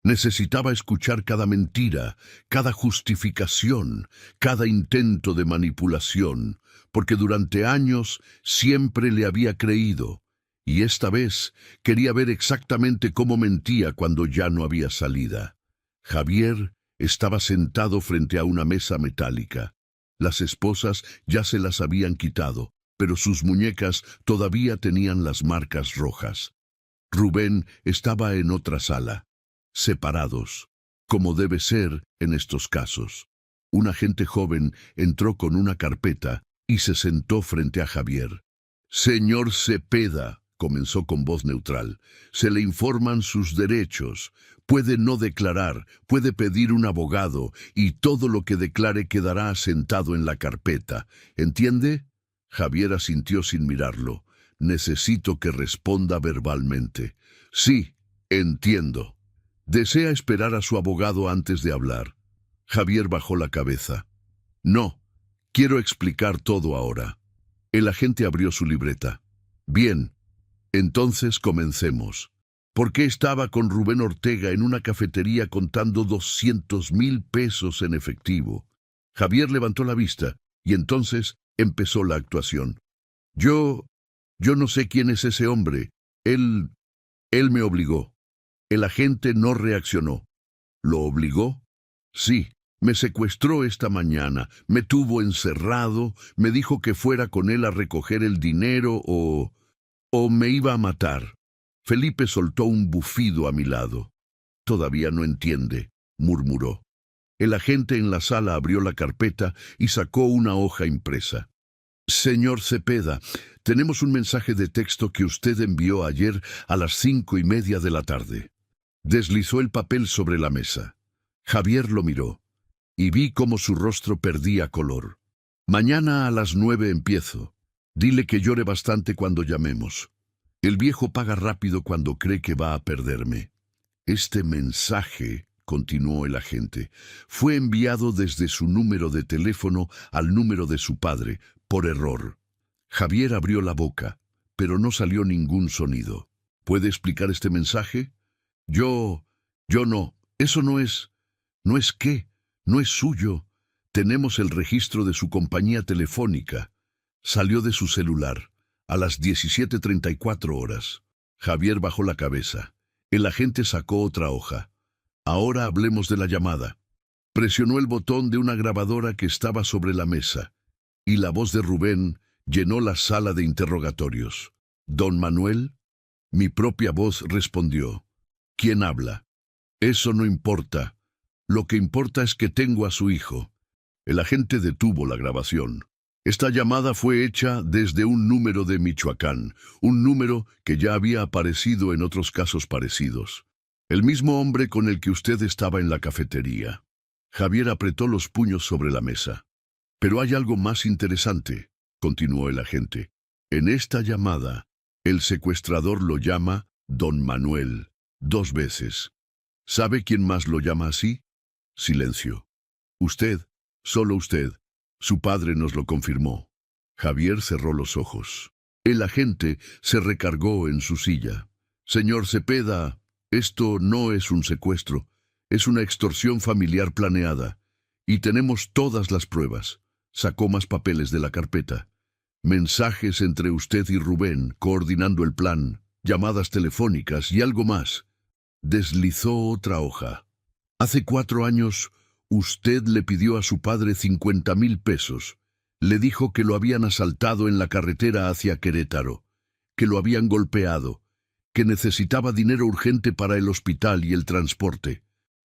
Necesitaba escuchar cada mentira, cada justificación, cada intento de manipulación, porque durante años siempre le había creído, y esta vez quería ver exactamente cómo mentía cuando ya no había salida. Javier estaba sentado frente a una mesa metálica. Las esposas ya se las habían quitado, pero sus muñecas todavía tenían las marcas rojas. Rubén estaba en otra sala, separados, como debe ser en estos casos. Un agente joven entró con una carpeta y se sentó frente a Javier. «Señor Cepeda», comenzó con voz neutral, «se le informan sus derechos. Puede no declarar, puede pedir un abogado, y todo lo que declare quedará asentado en la carpeta. ¿Entiende?» Javier asintió sin mirarlo. «Necesito que responda verbalmente». «Sí, entiendo». «¿Desea esperar a su abogado antes de hablar?» Javier bajó la cabeza. «No, quiero explicar todo ahora». El agente abrió su libreta. «Bien, entonces comencemos. ¿Por qué estaba con Rubén Ortega en una cafetería contando 200,000 pesos en efectivo?» Javier levantó la vista y entonces empezó la actuación. Yo no sé quién es ese hombre. Él me obligó». El agente no reaccionó. «¿Lo obligó?» «Sí, me secuestró esta mañana, me tuvo encerrado, me dijo que fuera con él a recoger el dinero o me iba a matar». Felipe soltó un bufido a mi lado. «Todavía no entiende», murmuró. El agente en la sala abrió la carpeta y sacó una hoja impresa. «Señor Cepeda, tenemos un mensaje de texto que usted envió ayer a las 5:30 de la tarde». Deslizó el papel sobre la mesa. Javier lo miró, y vi cómo su rostro perdía color. «Mañana a las 9 empiezo. Dile que llore bastante cuando llamemos. El viejo paga rápido cuando cree que va a perderme». Este mensaje, continuó el agente, fue enviado desde su número de teléfono al número de su padre, por error. Javier abrió la boca, pero no salió ningún sonido. «¿Puede explicar este mensaje?» Yo no. Eso no es qué, no es suyo. Tenemos el registro de su compañía telefónica. Salió de su celular, a las 17:34 horas. Javier bajó la cabeza. El agente sacó otra hoja. «Ahora hablemos de la llamada». Presionó el botón de una grabadora que estaba sobre la mesa, y la voz de Rubén llenó la sala de interrogatorios. «¿Don Manuel?» Mi propia voz respondió. «¿Quién habla?» «Eso no importa. Lo que importa es que tengo a su hijo». El agente detuvo la grabación. Esta llamada fue hecha desde un número de Michoacán, un número que ya había aparecido en otros casos parecidos. El mismo hombre con el que usted estaba en la cafetería. Javier apretó los puños sobre la mesa. «Pero hay algo más interesante», continuó el agente. «En esta llamada, el secuestrador lo llama Don Manuel 2 veces. ¿Sabe quién más lo llama así?» Silencio. «Usted, solo usted. Su padre nos lo confirmó». Javier cerró los ojos. El agente se recargó en su silla. «Señor Cepeda, esto no es un secuestro. Es una extorsión familiar planeada. Y tenemos todas las pruebas». Sacó más papeles de la carpeta. «Mensajes entre usted y Rubén, coordinando el plan, llamadas telefónicas y algo más». Deslizó otra hoja. «Hace 4 años, usted le pidió a su padre 50,000 pesos. Le dijo que lo habían asaltado en la carretera hacia Querétaro, que lo habían golpeado, que necesitaba dinero urgente para el hospital y el transporte».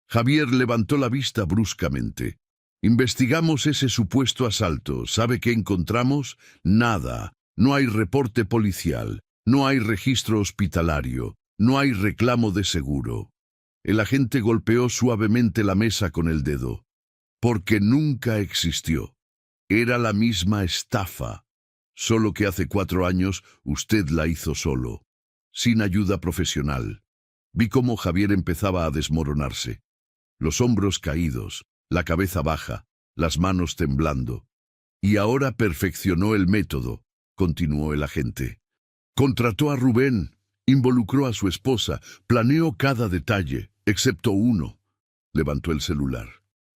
Javier levantó la vista bruscamente. Investigamos ese supuesto asalto. ¿Sabe qué encontramos? Nada. No hay reporte policial. No hay registro hospitalario. No hay reclamo de seguro. El agente golpeó suavemente la mesa con el dedo. Porque nunca existió. Era la misma estafa. Solo que hace 4 años usted la hizo solo, sin ayuda profesional. Vi cómo Javier empezaba a desmoronarse. Los hombros caídos, la cabeza baja, las manos temblando. Y ahora perfeccionó el método, continuó el agente. Contrató a Rubén, involucró a su esposa, planeó cada detalle, excepto uno. Levantó el celular.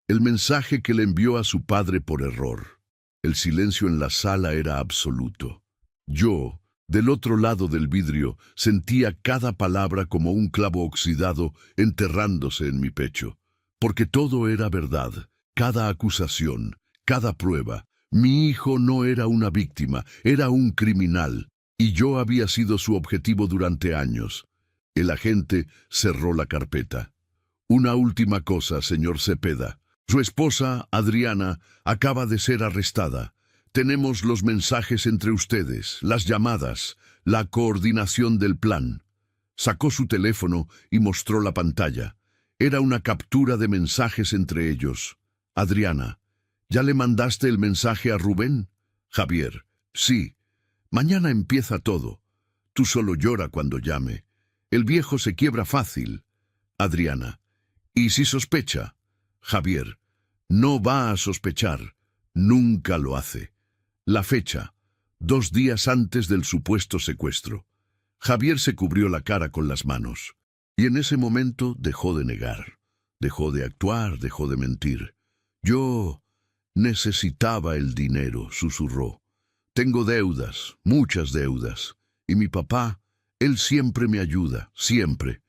El mensaje que le envió a su padre por error. El silencio en la sala era absoluto. Yo, del otro lado del vidrio, sentía cada palabra como un clavo oxidado enterrándose en mi pecho. Porque todo era verdad, cada acusación, cada prueba. Mi hijo no era una víctima, era un criminal, y yo había sido su objetivo durante años. El agente cerró la carpeta. Una última cosa, señor Cepeda. Su esposa, Adriana, acaba de ser arrestada. Tenemos los mensajes entre ustedes, las llamadas, la coordinación del plan. Sacó su teléfono y mostró la pantalla. Era una captura de mensajes entre ellos. Adriana, ¿ya le mandaste el mensaje a Rubén? Javier, sí. Mañana empieza todo. Tú solo llora cuando llame. El viejo se quiebra fácil. Adriana, ¿y si sospecha? Javier, no va a sospechar. Nunca lo hace. La fecha, 2 días antes del supuesto secuestro. Javier se cubrió la cara con las manos. Y en ese momento dejó de negar. Dejó de actuar, dejó de mentir. Yo necesitaba el dinero, susurró. Tengo deudas, muchas deudas. Y mi papá, él siempre me ayuda, siempre.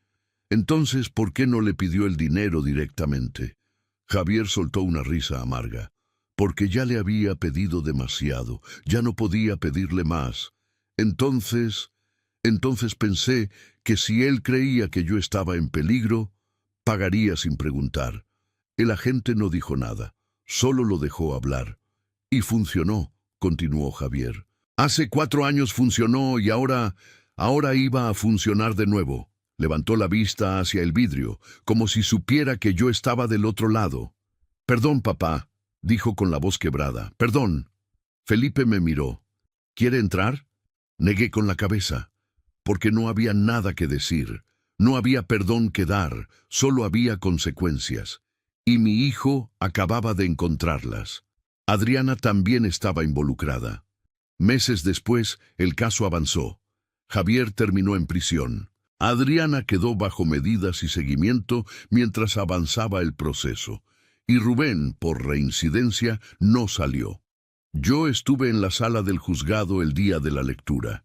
Entonces, ¿por qué no le pidió el dinero directamente? Javier soltó una risa amarga. Porque ya le había pedido demasiado, ya no podía pedirle más. Entonces pensé que si él creía que yo estaba en peligro, pagaría sin preguntar. El agente no dijo nada, solo lo dejó hablar. Y funcionó, continuó Javier. Hace 4 años funcionó y ahora iba a funcionar de nuevo. Levantó la vista hacia el vidrio, como si supiera que yo estaba del otro lado. Perdón, papá, dijo con la voz quebrada. Perdón. Felipe me miró. ¿Quiere entrar? Negué con la cabeza, porque no había nada que decir. No había perdón que dar, solo había consecuencias. Y mi hijo acababa de encontrarlas. Adriana también estaba involucrada. Meses después, el caso avanzó. Javier terminó en prisión. Adriana quedó bajo medidas y seguimiento mientras avanzaba el proceso. Y Rubén, por reincidencia, no salió. Yo estuve en la sala del juzgado el día de la lectura.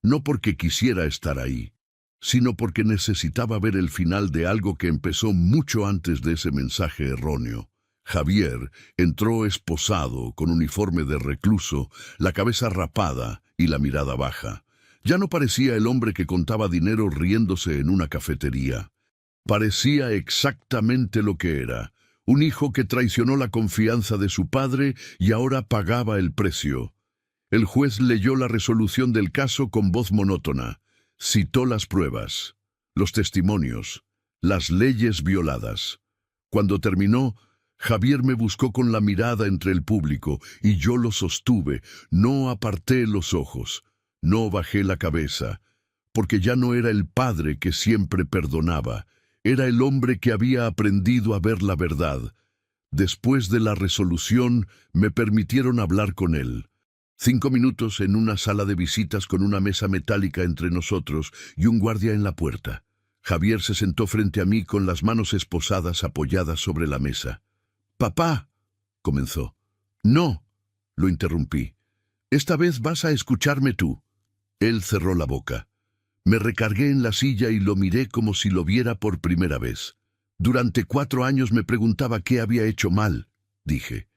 No porque quisiera estar ahí, sino porque necesitaba ver el final de algo que empezó mucho antes de ese mensaje erróneo. Javier entró esposado, con uniforme de recluso, la cabeza rapada y la mirada baja. Ya no parecía el hombre que contaba dinero riéndose en una cafetería. Parecía exactamente lo que era. Un hijo que traicionó la confianza de su padre y ahora pagaba el precio. El juez leyó la resolución del caso con voz monótona. Citó las pruebas, los testimonios, las leyes violadas. Cuando terminó, Javier me buscó con la mirada entre el público y yo lo sostuve. No aparté los ojos, no bajé la cabeza, porque ya no era el padre que siempre perdonaba. Era el hombre que había aprendido a ver la verdad. Después de la resolución, me permitieron hablar con él. 5 minutos en una sala de visitas con una mesa metálica entre nosotros y un guardia en la puerta. Javier se sentó frente a mí con las manos esposadas apoyadas sobre la mesa. «Papá», comenzó. «No», lo interrumpí. «Esta vez vas a escucharme tú». Él cerró la boca. Me recargué en la silla y lo miré como si lo viera por primera vez. Durante 4 años me preguntaba qué había hecho mal, dije.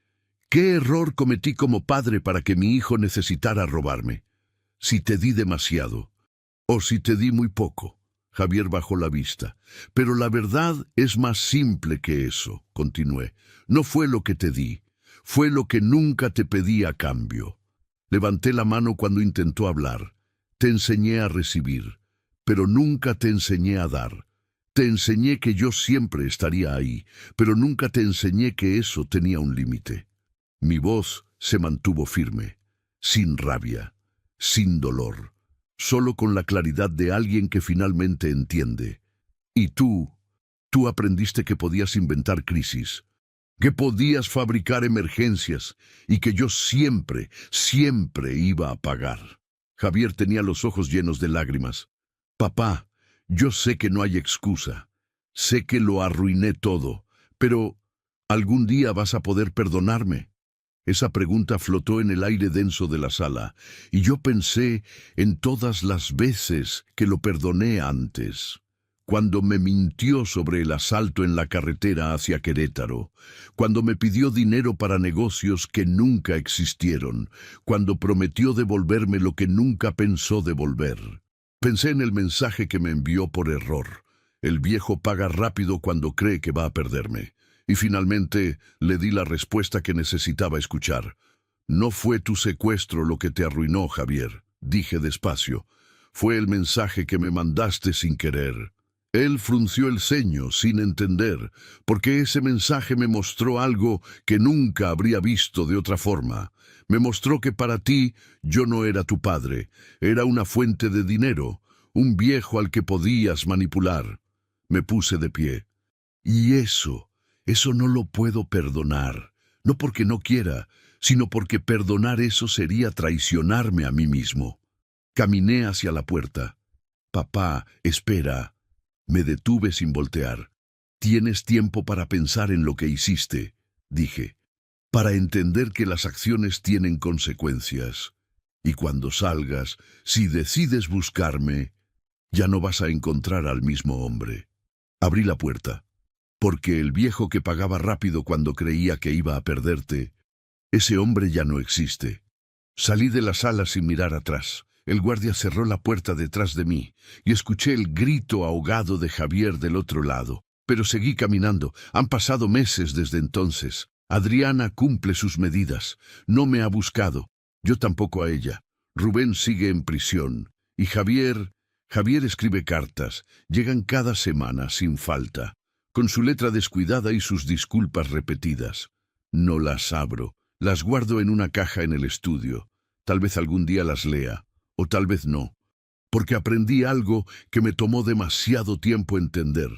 ¿Qué error cometí como padre para que mi hijo necesitara robarme? Si te di demasiado, o si te di muy poco. Javier bajó la vista. Pero la verdad es más simple que eso, continué. No fue lo que te di, fue lo que nunca te pedí a cambio. Levanté la mano cuando intentó hablar. Te enseñé a recibir, pero nunca te enseñé a dar. Te enseñé que yo siempre estaría ahí, pero nunca te enseñé que eso tenía un límite. Mi voz se mantuvo firme, sin rabia, sin dolor, solo con la claridad de alguien que finalmente entiende. Y tú aprendiste que podías inventar crisis, que podías fabricar emergencias y que yo siempre, siempre iba a pagar. Javier tenía los ojos llenos de lágrimas. Papá, yo sé que no hay excusa. Sé que lo arruiné todo, pero ¿algún día vas a poder perdonarme? Esa pregunta flotó en el aire denso de la sala, y yo pensé en todas las veces que lo perdoné antes. Cuando me mintió sobre el asalto en la carretera hacia Querétaro, cuando me pidió dinero para negocios que nunca existieron, cuando prometió devolverme lo que nunca pensó devolver. Pensé en el mensaje que me envió por error. El viejo paga rápido cuando cree que va a perderme. Y finalmente le di la respuesta que necesitaba escuchar. No fue tu secuestro lo que te arruinó, Javier, dije despacio. Fue el mensaje que me mandaste sin querer. Él frunció el ceño, sin entender, porque ese mensaje me mostró algo que nunca habría visto de otra forma. Me mostró que para ti yo no era tu padre, era una fuente de dinero, un viejo al que podías manipular. Me puse de pie. Y eso no lo puedo perdonar, no porque no quiera, sino porque perdonar eso sería traicionarme a mí mismo. Caminé hacia la puerta. Papá, espera. Me detuve sin voltear. Tienes tiempo para pensar en lo que hiciste, dije, para entender que las acciones tienen consecuencias. Y cuando salgas, si decides buscarme, ya no vas a encontrar al mismo hombre. Abrí la puerta, porque el viejo que pagaba rápido cuando creía que iba a perderte, ese hombre ya no existe. Salí de la sala sin mirar atrás. El guardia cerró la puerta detrás de mí y escuché el grito ahogado de Javier del otro lado. Pero seguí caminando. Han pasado meses desde entonces. Adriana cumple sus medidas. No me ha buscado. Yo tampoco a ella. Rubén sigue en prisión. Y Javier escribe cartas. Llegan cada semana, sin falta, con su letra descuidada y sus disculpas repetidas. No las abro. Las guardo en una caja en el estudio. Tal vez algún día las lea. O tal vez no, porque aprendí algo que me tomó demasiado tiempo entender.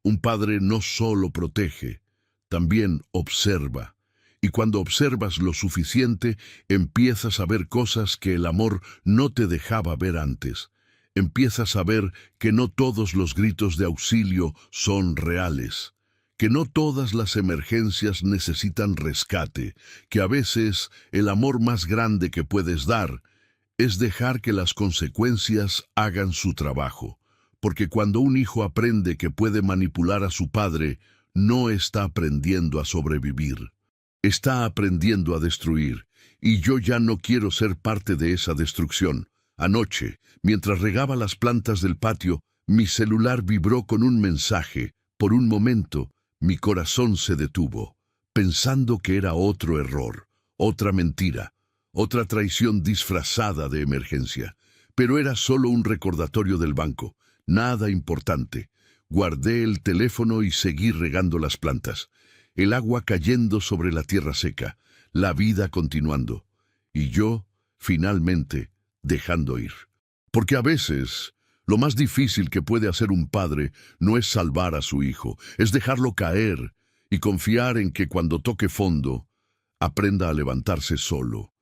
Un padre no solo protege, también observa. Y cuando observas lo suficiente, empiezas a ver cosas que el amor no te dejaba ver antes. Empiezas a ver que no todos los gritos de auxilio son reales, que no todas las emergencias necesitan rescate, que a veces el amor más grande que puedes dar es dejar que las consecuencias hagan su trabajo, porque cuando un hijo aprende que puede manipular a su padre, no está aprendiendo a sobrevivir, está aprendiendo a destruir, y yo ya no quiero ser parte de esa destrucción. Anoche, mientras regaba las plantas del patio, mi celular vibró con un mensaje. Por un momento, mi corazón se detuvo, pensando que era otro error, otra mentira, otra traición disfrazada de emergencia. Pero era solo un recordatorio del banco, nada importante. Guardé el teléfono y seguí regando las plantas. El agua cayendo sobre la tierra seca, la vida continuando. Y yo, finalmente, dejando ir. Porque a veces, lo más difícil que puede hacer un padre no es salvar a su hijo, es dejarlo caer y confiar en que cuando toque fondo, aprenda a levantarse solo.